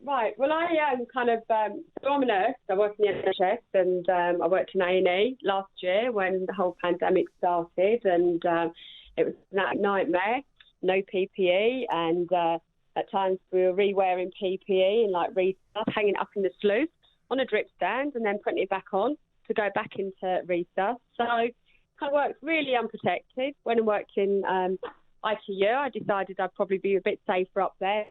Right. Well, I so I'm a nurse. I work in the NHS, and I worked in A&E last year when the whole pandemic started, and it was a nightmare. No PPE, and at times we were re-wearing PPE and like stuff hanging up in the sluice on a drip stand, and then putting it back on to go back into resus. So kind of worked really unprotected. When I worked in ITU, I decided I'd probably be a bit safer up there.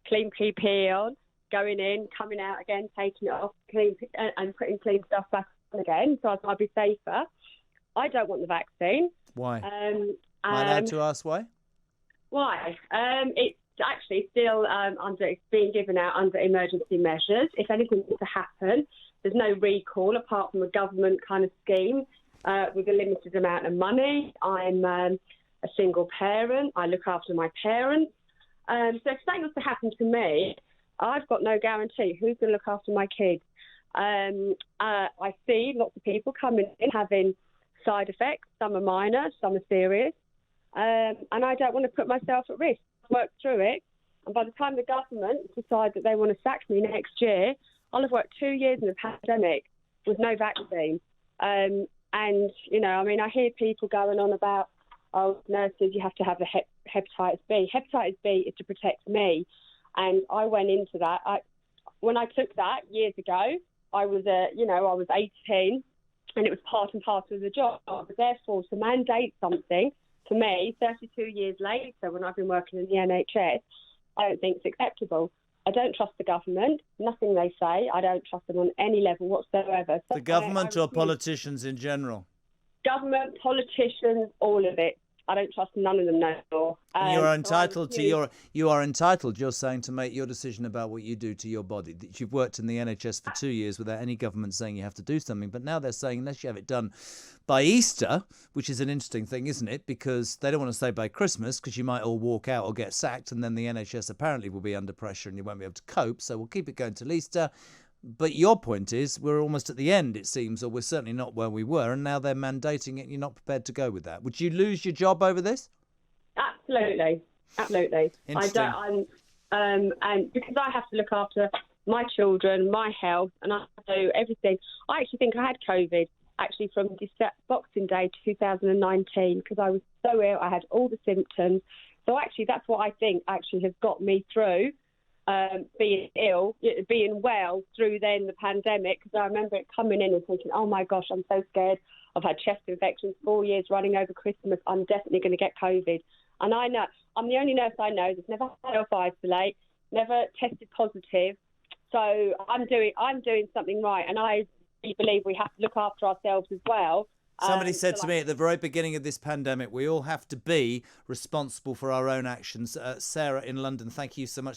Clean PPE on, going in, coming out again, taking it off, and putting clean stuff back on again. So I thought I'd be safer. I don't want the vaccine. Why? Am I allowed to ask why? Why? It's actually still it's being given out under emergency measures. If anything was to happen, there's no recall apart from a government kind of scheme with a limited amount of money. I'm a single parent. I look after my parents. So if something was to happen to me, I've got no guarantee who's going to look after my kids. I see lots of people coming in having side effects. Some are minor, some are serious. And I don't want to put myself at risk. Work through it. And by the time the government decide that they want to sack me next year, I'll have worked 2 years in a pandemic with no vaccine. And, I hear people going on about, nurses, you have to have a hepatitis B. Hepatitis B is to protect me. And I went into that. When I took that years ago, I was 18, and it was part and parcel of the job. Therefore, to mandate something, for me, 32 years later, when I've been working in the NHS, I don't think it's acceptable. I don't trust the government. Nothing they say. I don't trust them on any level whatsoever. So the government or politicians in general? Government, politicians, all of it. I don't trust none of them no more. You're entitled you are entitled, you're saying, to make your decision about what you do to your body. You've worked in the NHS for 2 years without any government saying you have to do something. But now they're saying unless you have it done by Easter, which is an interesting thing, isn't it? Because they don't want to say by Christmas, because you might all walk out or get sacked, and then the NHS apparently will be under pressure and you won't be able to cope. So we'll keep it going till Easter. But your point is we're almost at the end, it seems, or we're certainly not where we were, and now they're mandating it and you're not prepared to go with that. Would you lose your job over this? Absolutely. Interesting. And because I have to look after my children, my health, and I do everything. I actually think I had COVID actually from Boxing Day 2019 because I was so ill. I had all the symptoms. So actually that's what I think actually has got me through being well through then the pandemic, because I remember it coming in and thinking, oh my gosh, I'm so scared. I've had chest infections 4 years running over Christmas. I'm definitely going to get COVID. And I know I'm the only nurse I know that's never had self-isolate, never tested positive. So I'm doing something right, and I believe we have to look after ourselves as well. Somebody said to me at the very beginning of this pandemic, we all have to be responsible for our own actions. Sarah in London, thank you so much.